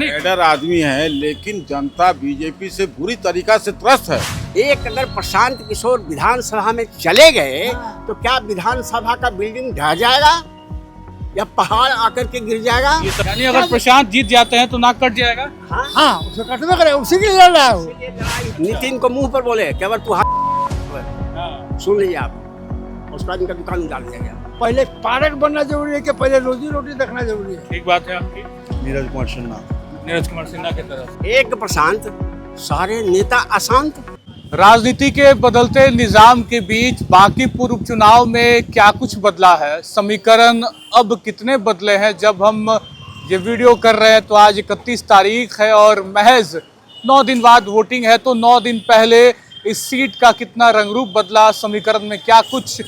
Cadre आदमी है, लेकिन जनता बीजेपी से बुरी तरीका से त्रस्त है। एक अगर प्रशांत किशोर विधानसभा में चले गए तो क्या विधानसभा का बिल्डिंग ढह जाएगा या पहाड़ आकर के गिर जाएगा? यानी अगर प्रशांत जीत जाते हैं तो नाक कट जाएगा। हाँ, उसे कटवे करे, उसी के लिए लड़ रहा है वो। नितिन को मुंह पर बोले कि अगर तू सुन लीजिए आप, उसके बाद इनका दुकान उजाड़ दिया गया। पहले पार्क बनना जरूरी है कि पहले रोजी रोटी देखना जरूरी है? ठीक बात है आपकी। नीरज कुमार सिन्हा, नीरज कुमार सिन्हा की तरफ एक प्रशांत, सारे नेता अशांत। राजनीति के बदलते निजाम के बीच बांकीपुर उपचुनाव में क्या कुछ बदला है, समीकरण अब कितने बदले हैं। जब हम ये वीडियो कर रहे हैं तो आज 31 तारीख है और महज 9 दिन बाद वोटिंग है, तो 9 दिन पहले इस सीट का कितना रंग रूप बदला, समीकरण में क्या कुछ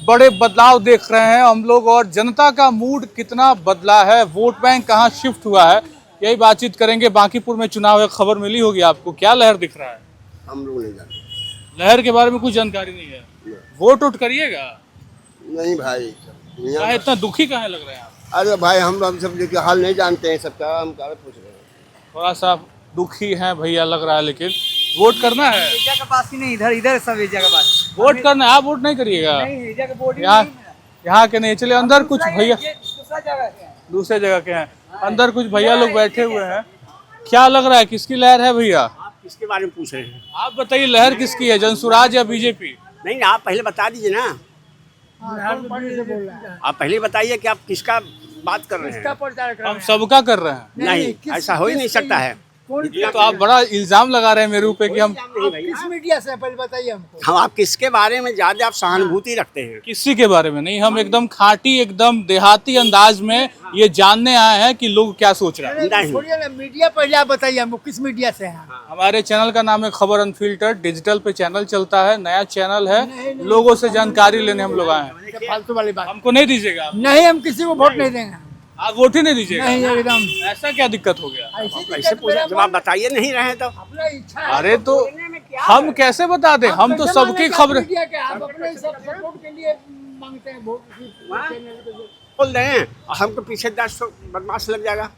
बड़े बदलाव देख रहे हैं हम लोग, और जनता का मूड कितना बदला है, वोट बैंक कहाँ शिफ्ट हुआ है, यही बातचीत करेंगे। बांकीपुर में चुनाव है, खबर मिली होगी आपको, क्या लहर दिख रहा है? हम लोग नहीं जानते, लहर के बारे में कुछ जानकारी नहीं है। वोट उठ करिएगा? नहीं भाई। क्या इतना दुखी कहाँ लग रहे हैं आप? अरे भाई हम सब जो हाल नहीं जानते हैं सबका, हम क्या पूछ रहे हैं। थोड़ा सा दुखी हैं भैया लग रहा है, लेकिन वोट करना है। एजा के पास ही नहीं, इधर सब एजा के पास वोट करना है, आप वोट नहीं करिएगा? एजा के वोट यहाँ के नहीं। चलिए अंदर कुछ भैया दूसरा जगह है। दूसरे जगह के हैं, अंदर कुछ भैया लोग बैठे हुए हैं। क्या लग रहा है, किसकी लहर है भैया? आप किसके बारे में पूछ रहे हैं? आप बताइए, लहर किसकी है, जनसुराज या बीजेपी? नहीं, आप पहले बता दीजिए ना। आप पहले बताइए कि आप किसका बात कर रहे हैं। हम सबका कर रहे हैं। नहीं, ऐसा हो ही नहीं सकता है। ये तो आप बड़ा इल्जाम लगा रहे हैं मेरे ऊपर कि हम किस मीडिया से पहले बताइए हमको। हम आप किसके बारे में ज्यादा आप सहानुभूति रखते हैं? किसी के बारे में नहीं, हम एकदम खाटी, एकदम देहाती अंदाज में ये जानने आए हैं कि लोग क्या सोच रहे हैं। नहीं। छोड़िए ना, मीडिया पहले आप बताइए हमको किस मीडिया से हैं। हमारे चैनल का नाम है खबर अनफिल्टर्ड, डिजिटल पे चैनल चलता है, नया चैनल है, लोगों से जानकारी लेने हम लोग आए हैं। फालतू वाली बात हमको नहीं दीजिएगा आप? नहीं, हम किसी को वोट नहीं देंगे। आप वोट ही नहीं दीजिएगा? नहीं, एकदम ऐसा क्या दिक्कत हो गया? ऐसे पूछा, जब आप बताइए नहीं रहे तो अपना इच्छा है। अरे तो हम कैसे बता दें, हम तो सबकी खबर मीडिया के आप अपने सपोर्ट के लिए मांगते हैं वोट। बोल रहे हैं और हमको पीछे 10 बदमाश लग जाएगा।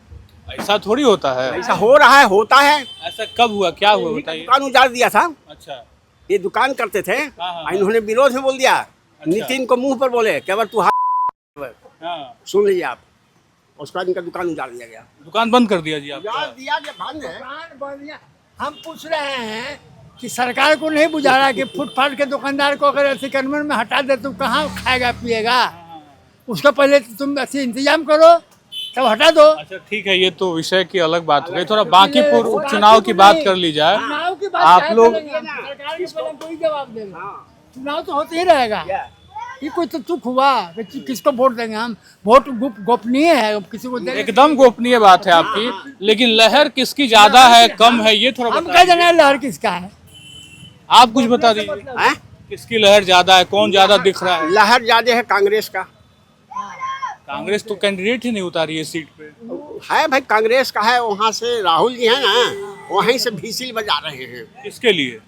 ऐसा थोड़ी होता है। ऐसा हो रहा है, होता है। ऐसा कब हुआ, क्या हुआ बताइए? दुकान उजाड़ दिया था। अच्छा, ये दुकान करते थे, हाँ। इन्होंने विरोध में बोल दिया। नितिन को मुंह पर बोले कि अगर तू हाँ। सुन लीजिए आप, उसके बाद इनका दुकान उजाड़ दिया गया। दुकान बंद कर दिया जी आप? दिया गया, बंद है। दुकान बंद है। हम पूछ रहे हैं कि सरकार को नहीं बुझा रहा कि फुटपाथ के दुकानदार को अगर ऐसे कन्वन में हटा दे तो कहाँ खाएगा पिएगा? उसका पहले तुम ऐसे इंतजाम करो, तब हटा दो। अच्छा ठीक है, ये तो विषय की अलग बात हो गई। थोड़ा बांकीपुर उपचुनाव की बात कर ली जाए। चुनाव की बात आप क्या लोग करेंगे? सरकार के पहले कोई जवाब देगा। चुनाव तो होते ही रहेगा। ये कोई तो चुप हुआ कि किसको वोट देंगे हम? वोट गोपनीय है, किसी को देंगे। एकदम गोपनीय बात है आपकी, लेकिन लहर किसकी ज्यादा है, कम है, ये थोड़ा हम बता कह देना लहर किसका है। आप कुछ बता दीजिए, हैं? किसकी लहर ज्यादा है, कौन ज्यादा दिख रहा है? लहर ज्यादा है कांग्रेस का। कांग्रेस तो कैंडिडेट ही नहीं उतारी है सीट पे। है भाई, कांग्रेस का है। वहाँ से राहुल जी है ना, वहीं से भीसिल बजा रहे हैं। किसके लिए?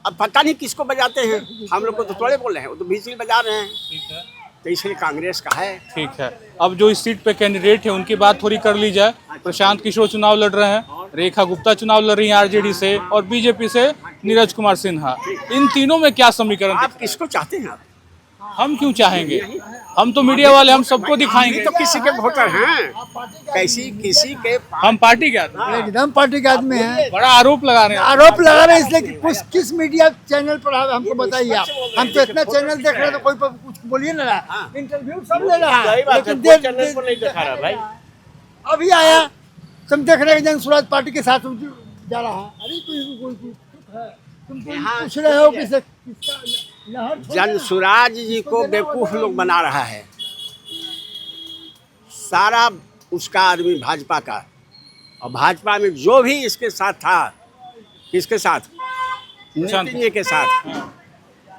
अब पता नहीं किसको बजाते हैं, हम लोग को तो थोड़े बोल रहे हैं, वो तो भीसिल बजा रहे हैं। ठीक है, तो इसलिए कांग्रेस का है। ठीक है। अब जो इस सीट पे कैंडिडेट है उनकी बात थोड़ी कर ली जाए। प्रशांत किशोर चुनाव लड़ रहे हैं, रेखा गुप्ता चुनाव लड़ रही हैं आरजेडी से, और बीजेपी से नीरज कुमार सिन्हा। इन तीनों में क्या समीकरण? आप किसको चाहते हैं? आप हम क्यों चाहेंगे? हम तो मीडिया वाले, हम सबको दिखाएंगे। तो किसी के वोटर हैं, किसी के। हम पार्टी के आदमी हैं। एकदम पार्टी के आदमी है। बड़ा आरोप लगा रहे हैं। आरोप लगा रहे हैं इसलिए कि कुछ किस मीडिया चैनल पर हमको बताइए आप। हम तो इतना चैनल देख रहे हैं तो कोई पर कुछ बोलिए ना रहा। इंटरव्यू सब ले रहा है, लेकिन चैनल पर नहीं दिखा रहा भाई। अभी आया, तुम देख रहे हैं जनसुराज पार्टी के साथ जा रहा है। अरे तुम पूछ रहे हो कि जनसुराज जी को बेवकूफ लोग बना रहा है। सारा उसका आदमी भाजपा का, और भाजपा में जो भी इसके साथ था, किसके साथ? नितिन जी के साथ।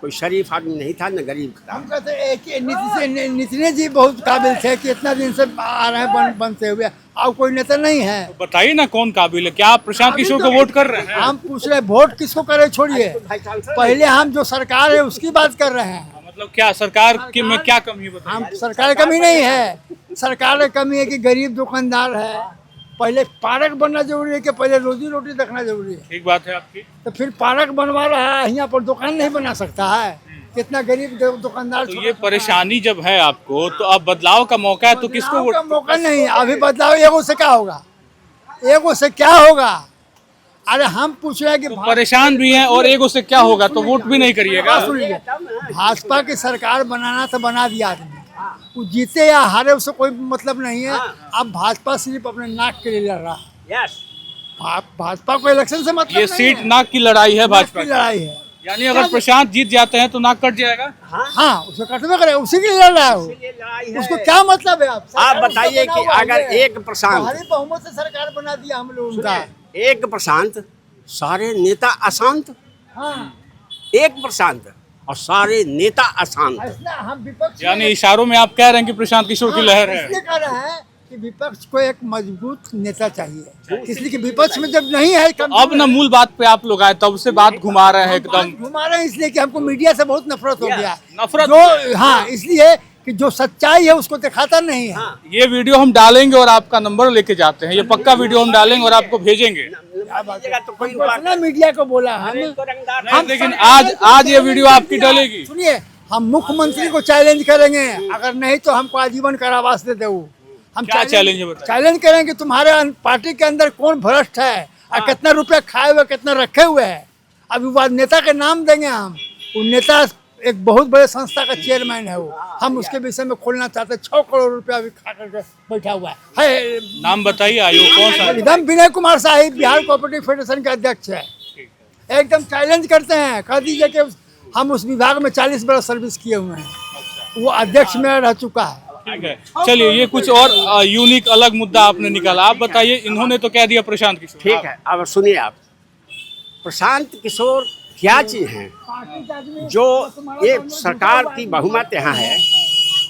कोई शरीफ आदमी नहीं था, न गरीब था। हम कहते हैं कि नितिन जी बहुत काबिल थे कि इतना दिन से आ रहे हैं बनते हुए, और कोई नेता नहीं है। तो बताइए ना कौन काबिल है? क्या आप प्रशांत किशोर को वोट कर रहे हैं? हम पूछ रहे हैं वोट किसको करे, छोड़िए। पहले हम जो सरकार है उसकी बात कर रहे हैं। मतलब क्या सरकार की में क्या कमी बताइए? हम सरकार कमी नहीं है, सरकार की कमी है कि गरीब दुकानदार है, पहले पार्क बनना जरूरी है कि पहले रोजी रोटी देखना जरूरी है? ठीक बात है आपकी। तो फिर पार्क बनवा रहा है, यहाँ पर दुकान नहीं बना सकता है? कितना गरीब दुकानदार। तो ये परेशानी जब है आपको, तो अब बदलाव का मौका है, तो किसको बदलाव का वोट? मौका नहीं, अभी बदलाव एगो से क्या होगा? एगो से क्या होगा? अरे हम पूछ रहे हैं कि तो परेशान भी हैं और एक उससे क्या होगा, तो वोट भी नहीं करिएगा। सुन लीजिए, भाजपा की सरकार बनाना तो बना दिया आदमी, वो जीते या हारे उससे कोई मतलब नहीं है। अब भाजपा सिर्फ अपने नाक के लिए लड़ रहा है। यस, भाजपा को इलेक्शन से मतलब ये नहीं सीट है। नाक की लड़ाई है नाक भाजपा की की। लड़ाई है। यानी अगर प्रशांत जीत जाते हैं तो नाक कट जाएगा। हाँ, उसे कटवे करे, उसी के लिए लड़ रहा है वो। ये लड़ाई है। उसको क्या मतलब है? आप बताइए कि अगर एक प्रशांत, भारी बहुमत से सरकार बना दिया हम लोगों का। एक प्रशांत, सारे नेता अशांत, हाँ, एक प्रशांत और सारे नेता अशांत। ऐसा हम विपक्ष यानी में- इशारों में आप कह रहे हैं कि प्रशांत किशोर की लहर है। इसलिए कह रहे हैं कि विपक्ष को एक मजबूत नेता चाहिए, इसलिए कि विपक्ष में जब नहीं है अब ना मूल बात पे आप लोग आए, तब से बात घुमा रहे हैं एकदम। घुमा रहे हैं इसलिए कि हमको मीडिया से बहुत नफरत हो गया। नफरत? जो हाँ, इसलिए कि जो सच्चाई है उसको दिखाता नहीं है। ये वीडियो हम डालेंगे और आपका नंबर लेके जाते हैं। ये पक्का वीडियो हम डालेंगे और आपको भेजेंगे। तो कोई अपना मीडिया को बोला हम नहीं, लेकिन आज ये वीडियो आपकी डलेगी। सुनिए, हम मुख्यमंत्री को चैलेंज करेंगे, अगर नहीं तो हमको आजीवन कारावास दे दो। हम क्या चैलेंज है बताइए? चैलेंज करेंगे तुम्हारे पार्टी के अंदर कौन भ्रष्ट है और कितना रुपया खाए हुए, कितना रखे हुए है। अभी वो नेता के नाम देंगे हम। वो नेता एक बहुत बड़े संस्था का चेयरमैन है वो, हम उसके विषय में खोलना चाहते हैं। 6 करोड़ रुपया अभी खा करके बैठा हुआ है। नाम बताइए, आयोग कौन सा? एकदम विनय कुमार साहिब बिहार कोऑपरेटिव फेडरेशन के अध्यक्ष है। एकदम चैलेंज करते हैं, कह दीजिए कि हम उस विभाग में 40 बरस सर्विस किए हुए हैं, वो अध्यक्ष में रह चुका है। ठीक है, चलिए ये कुछ और यूनिक अलग मुद्दा आपने निकाला। आप बताइए, इन्होंने तो कह दिया प्रशांत किशोर। ठीक है, अब सुनिए आप, प्रशांत किशोर क्या चीज है जो ये सरकार की बहुमत यहाँ है,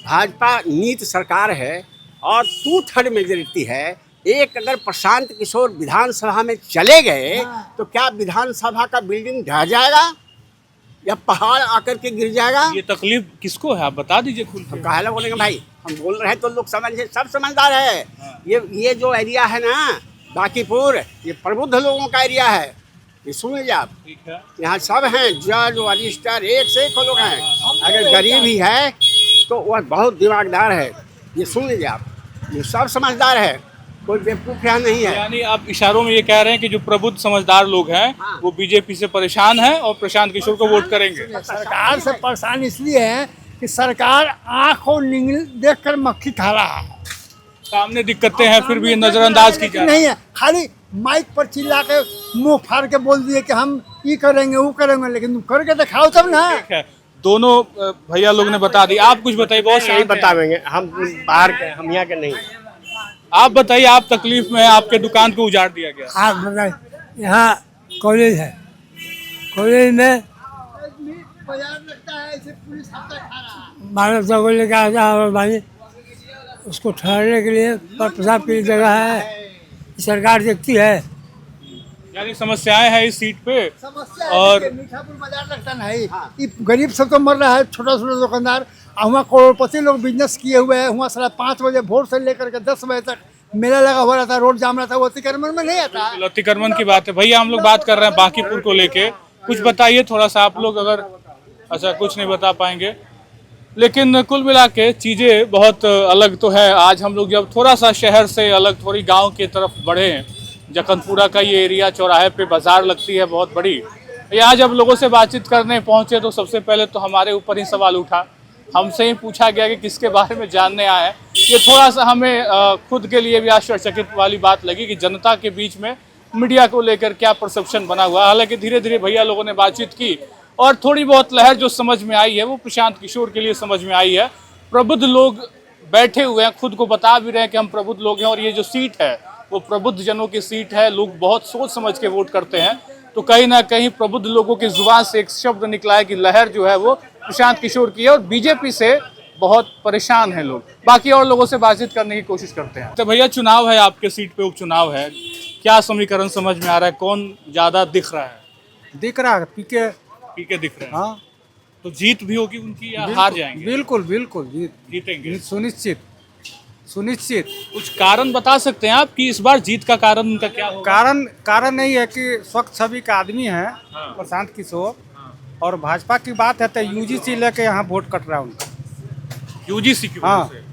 भाजपा नीत सरकार है और 2/3 मेजोरिटी है। एक अगर प्रशांत किशोर विधानसभा में चले गए तो क्या विधानसभा का बिल्डिंग ढह जाएगा या पहाड़ आकर के गिर जाएगा? ये तकलीफ किसको है, आप बता दीजिए खुल के। काहे बोलेंगे भाई, हम बोल रहे हैं तो लोग समझे, सब समझदार है। ये जो एरिया है ना बाकीपुर, ये प्रबुद्ध लोगों का एरिया है। ये सुन लीजिए आप, ठीक है, यहाँ सब हैं, जज रजिस्टर एक से एक लोग हैं। अगर गरीब ही है तो वह बहुत दिमागदार है। ये सुन लीजिए आप, ये सब समझदार है, कोई बेवकूफ यहाँ नहीं है। यानी आप इशारों में ये कह रहे हैं कि जो प्रबुद्ध समझदार लोग हैं वो बीजेपी से परेशान हैं और प्रशांत किशोर को वोट करेंगे। सरकार से परेशान इसलिए है कि सरकार आंख और निगल देख कर मक्खी खा रहा है। सामने दिक्कतें हैं फिर भी ये नजरअंदाज की जा रही है। नहीं है, खाली माइक पर चिल्ला के मुंह फाड़ के बोल दिए कि हम ये करेंगे वो करेंगे, लेकिन तुम करके दिखाओ तब ना। ठीक है, दोनों भैया लोग ने बता दी। आप कुछ बताइए, बहुत नहीं शांत हैं। बतावेंगे, हम बाहर के, हम यहाँ के नहीं। आप बताइए, आप तकलीफ में हैं, आपके दुकान को उजाड़ दिया गया। आप बताइए, यहाँ कॉलेज है, कॉलेज में मानव को लेकर आता है और भाई उसको ठहरने के लिए पेशाब की जगह है, सरकार देखती है। यानी समस्याएं हैं इस सीट पे। समस्या और- है कि मीठापुर बाजार लगता नहीं, ये गरीब सब तो मर रहा है, छोटा छोटा दुकानदार। वहाँ करोड़पति लोग बिजनेस किए हुए हैं। वहाँ साला 5 बजे भोर से लेकर के 10 बजे तक मेला लगा हुआ रहता है, रोड जाम रहता है, वो अतिक्रमण में नहीं आता। अतिक्रमण की बात है भैया, हम लोग बात कर रहे हैं बांकीपुर को लेके। कुछ बताइए थोड़ा सा आप लोग, अगर अच्छा कुछ नहीं बता पाएंगे, लेकिन कुल मिला के चीज़ें बहुत अलग तो है। आज हम लोग जब थोड़ा सा शहर से अलग थोड़ी गांव की तरफ बढ़े हैं, जखनपुरा का ये एरिया, चौराहे पे बाजार लगती है बहुत बड़ी। यहाँ जब लोगों से बातचीत करने पहुँचे तो सबसे पहले तो हमारे ऊपर ही सवाल उठा, हमसे ही पूछा गया कि किसके बारे में जानने आए हैं। ये थोड़ा सा हमें खुद के लिए भी आश्चर्यचकित वाली बात लगी कि जनता के बीच में मीडिया को लेकर क्या परसेप्शन बना हुआ है। हालांकि धीरे धीरे भैया लोगों ने बातचीत की और थोड़ी बहुत लहर जो समझ में आई है वो प्रशांत किशोर के लिए समझ में आई है। प्रबुद्ध लोग बैठे हुए हैं, खुद को बता भी रहे हैं कि हम प्रबुद्ध लोग हैं और ये जो सीट है वो प्रबुद्ध जनों की सीट है। लोग बहुत सोच समझ के वोट करते हैं, तो कहीं ना कहीं प्रबुद्ध लोगों की जुबान से एक शब्द निकला है कि लहर जो है वो प्रशांत किशोर की है और बीजेपी से बहुत परेशान हैं लोग। बाकी और लोगों से बातचीत करने की कोशिश करते हैं। तो भैया चुनाव है, आपके सीट पे उपचुनाव है, क्या समीकरण समझ में आ रहा है, कौन ज्यादा दिख रहा है? दिख रहा है पीके दिख रहे हैं। हाँ, तो जीत भी होगी उनकी या हार जाएंगे? बिल्कुल बिल्कुल जीतेंगे। सुनिश्चित। सुनिश्चित। कुछ कारण बता सकते हैं आप कि इस बार जीत का कारण उनका क्या होगा? कारण नहीं है कि स्वच्छ छवि का आदमी है प्रशांत किशोर, और भाजपा की बात है तो यूजीसी लेके यहाँ वोट कट रहा है उनका। यूजीसी की हाँ। वजह से।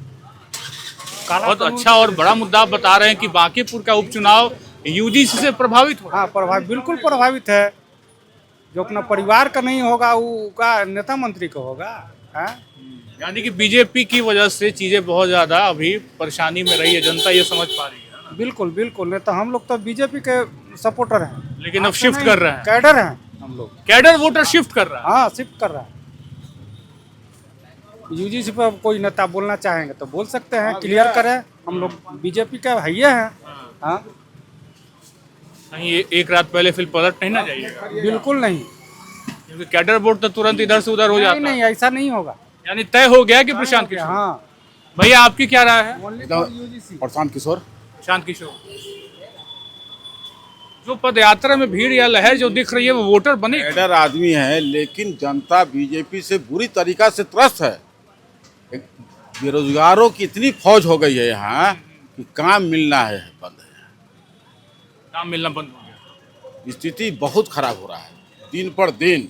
बहुत अच्छा और बड़ा मुद्दा आप बता रहे हैं कि बांकीपुर का उपचुनाव यूजीसी से प्रभावित हो। हाँ, प्रभावित, बिल्कुल प्रभावित है। जो अपना परिवार का नहीं होगा वो का नेता मंत्री का होगा। हाँ? यानी कि बीजेपी की वजह से चीजें बहुत ज्यादा अभी परेशानी में रही है, जनता ये समझ पा रही है ना? बिल्कुल बिल्कुल, नहीं तो हम लोग तो बीजेपी के सपोर्टर हैं, लेकिन अब शिफ्ट कर रहे हैं, कैडर हैं हम लोग। कैडर वोटर शिफ्ट कर रहा है। हाँ, शिफ्ट कर रहा है। यूजीसी पर कोई नेता बोलना चाहेंगे तो बोल सकते हैं, क्लियर करें। हम लोग बीजेपी के भैया हैं। हाँ, कहीं एक रात पहले फिर पलट नहीं ना जाइएगा, बिल्कुल नहीं। क्योंकि कैडर वोट तो तुरंत इधर से उधर हो जाता नहीं, है। ऐसा नहीं होगा। यानी तय हो गया कि प्रशांत किशोर। हाँ, भैया आपकी क्या राय है? प्रशांत किशोर। प्रशांत किशोर। जो पद यात्रा में भीड़ या लहर जो दिख रही है वो वोटर बने। कैडर आदमी है, लेकिन जनता बीजेपी से बुरी तरीका से त्रस्त है। बेरोजगारों की इतनी फौज हो गई है यहाँ कि काम मिलना है बंद है। काम मिलना बंद हो गया। स्थिति बहुत खराब हो रहा है दिन पर दिन।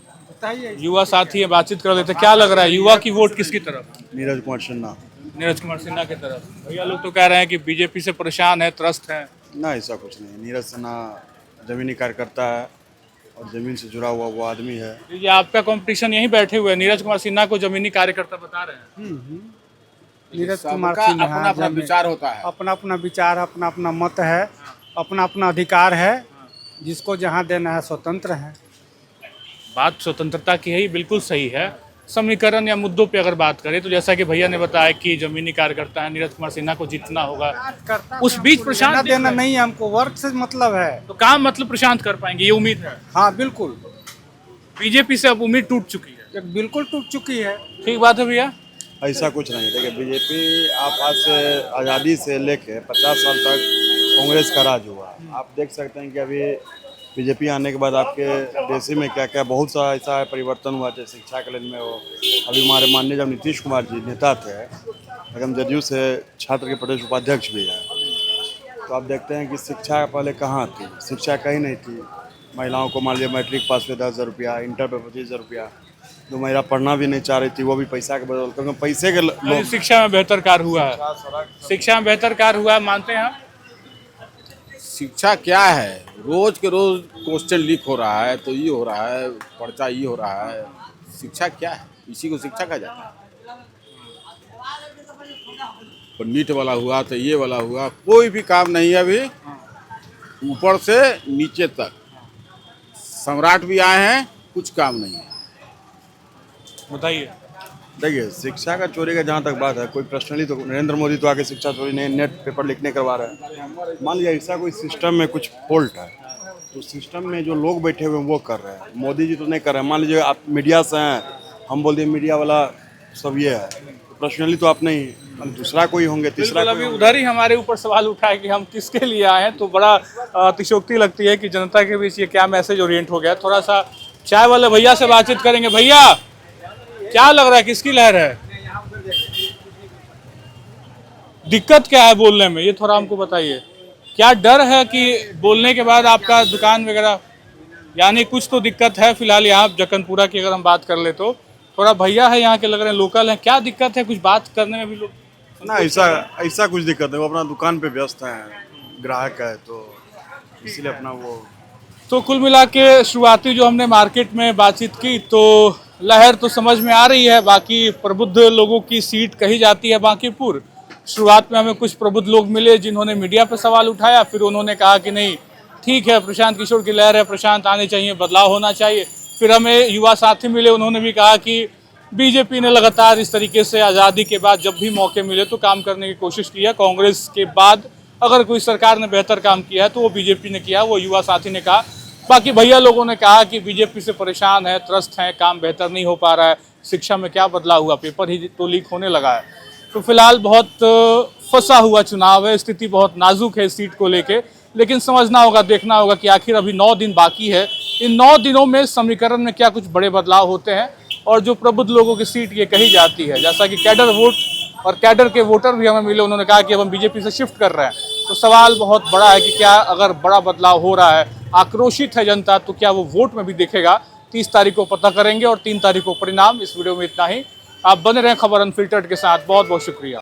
युवा साथी है, बातचीत कर लेते। क्या लग रहा है युवा की वोट किसकी तरफ? नीरज कुमार सिन्हा। नीरज कुमार सिन्हा की तरफ। भैया लोग तो कह रहे हैं कि बीजेपी से परेशान है, त्रस्त है। ना, ऐसा कुछ नहीं। नीरज सिन्हा जमीनी कार्यकर्ता है और जमीन से जुड़ा हुआ वो आदमी है। ये आपका कंपटीशन यहीं बैठे हुए हैं, नीरज कुमार सिन्हा को जमीनी कार्यकर्ता बता रहे हैं। नीरज कुमार सबका सिन्हा अपना अपना विचार होता है। अपना अपना विचार, अपना अपना मत है, अपना अपना अधिकार है। जिसको जहाँ देना है स्वतंत्र है। बात स्वतंत्रता की है, ये बिल्कुल सही है। समीकरण या मुद्दों पे अगर बात करें तो जैसा कि भैया ने बताया कि जमीनी कार्यकर्ता है, नीरज कुमार सिन्हा को जीतना होगा। उस बीच प्रशांत देना नहीं है हमको, वर्क से मतलब है। तो काम मतलब प्रशांत कर पाएंगे, ये उम्मीद है। हाँ, बिल्कुल। बीजेपी से अब उम्मीद टूट चुकी है। बिल्कुल टूट चुकी है। ठीक बात है भैया। ऐसा कुछ नहीं। देखिए, बीजेपी आप आज से आज़ादी से लेके 50 साल तक कांग्रेस का राज हुआ। आप देख सकते हैं कि अभी बीजेपी आने के बाद आपके देश में क्या क्या बहुत सा ऐसा है परिवर्तन हुआ। जैसे शिक्षा के लेन में हो, अभी हमारे माननीय जब नीतीश कुमार जी नेता थे, हम जदयू से छात्र के प्रदेश उपाध्यक्ष भी हैं, तो आप देखते हैं कि शिक्षा पहले कहाँ थी। शिक्षा कहीं नहीं थी। महिलाओं को मान लिया मैट्रिक पास पे 10,000 रुपया, इंटर पे 25,000 रुपया। जो महिला पढ़ना भी नहीं चाह रही थी वो भी पैसा के बदल, क्योंकि पैसे के लोग। शिक्षा में बेहतर कार्य हुआ है। शिक्षा में बेहतर कार्य हुआ है, मानते हैं आप? शिक्षा क्या है, रोज के रोज क्वेश्चन लीक हो रहा है, तो ये हो रहा है, पर्चा ये हो रहा है। शिक्षा क्या है? इसी को शिक्षा कहा जाता है। तो नीट वाला हुआ तो ये वाला हुआ, कोई भी काम नहीं है अभी। ऊपर से नीचे तक सम्राट भी आए हैं, कुछ काम नहीं है। बताइए। देखिए, शिक्षा का चोरी का जहाँ तक बात है, कोई पर्सनली तो नरेंद्र मोदी तो आके शिक्षा चोरी नहीं, नेट पेपर लिखने करवा रहे हैं। मान लिया ऐसा कोई सिस्टम में कुछ फॉल्ट है, तो सिस्टम में जो लोग बैठे हुए हैं वो कर रहे हैं। मोदी जी तो नहीं कर रहे हैं। मान लीजिए आप मीडिया से हैं, हम बोल दिए मीडिया वाला सब ये है, तो पर्सनली तो आप नहीं, दूसरा कोई होंगे, तीसरा अभी उधर ही हमारे ऊपर सवाल उठा है कि हम किसके लिए आए हैं, तो बड़ा अतिशयोक्ति लगती है कि जनता के बीच ये क्या मैसेज ओरिएंट हो गया। थोड़ा सा चाय वाले भैया से बातचीत करेंगे। भैया, क्या लग रहा है, किसकी लहर है? दिक्कत क्या है बोलने में, ये थोड़ा हमको बताइए। क्या डर है कि बोलने के बाद आपका दुकान वगैरह, यानी कुछ तो दिक्कत है फिलहाल यहाँ जक्कनपुरा की अगर हम बात कर ले तो? थोड़ा भैया है यहाँ के, लग रहे हैं लोकल हैं, क्या दिक्कत है? कुछ बात करने में भी लोग ना, ऐसा कुछ दिक्कत नहीं। वो अपना दुकान पे व्यस्त हैं, ग्राहक है, तो इसीलिए अपना वो। तो कुल मिला के शुरुआती जो हमने मार्केट में बातचीत की, तो लहर तो समझ में आ रही है। बाकी प्रबुद्ध लोगों की सीट कही जाती है बांकीपुर। शुरुआत में हमें कुछ प्रबुद्ध लोग मिले जिन्होंने मीडिया पर सवाल उठाया, फिर उन्होंने कहा कि नहीं ठीक है, प्रशांत किशोर की लहर है, प्रशांत आने चाहिए, बदलाव होना चाहिए। फिर हमें युवा साथी मिले, उन्होंने भी कहा कि बीजेपी ने लगातार इस तरीके से आज़ादी के बाद जब भी मौके मिले तो काम करने की कोशिश की है। कांग्रेस के बाद अगर कोई सरकार ने बेहतर काम किया है तो वो बीजेपी ने किया, वो युवा साथी ने कहा। बाकी भैया लोगों ने कहा कि बीजेपी से परेशान है, त्रस्त हैं, काम बेहतर नहीं हो पा रहा है। शिक्षा में क्या बदलाव हुआ, पेपर ही तो लीक होने लगा है। तो फिलहाल बहुत फंसा हुआ चुनाव है, स्थिति बहुत नाजुक है इस सीट को लेके। लेकिन समझना होगा, देखना होगा कि आखिर अभी 9 दिन बाकी है। इन 9 दिनों में समीकरण में क्या कुछ बड़े बदलाव होते हैं, और जो प्रबुद्ध लोगों की सीट ये कही जाती है, जैसा कि कैडर वोट और कैडर के वोटर भी हमें मिले, उन्होंने कहा कि अब हम बीजेपी से शिफ्ट कर रहे हैं। तो सवाल बहुत बड़ा है कि क्या अगर बड़ा बदलाव हो रहा है, आक्रोशित है जनता, तो क्या वो वोट में भी दिखेगा? 30 तारीख को पता करेंगे और 3 तारीख को परिणाम। इस वीडियो में इतना ही। आप बने रहें खबर अनफिल्टर्ड के साथ। बहुत बहुत शुक्रिया।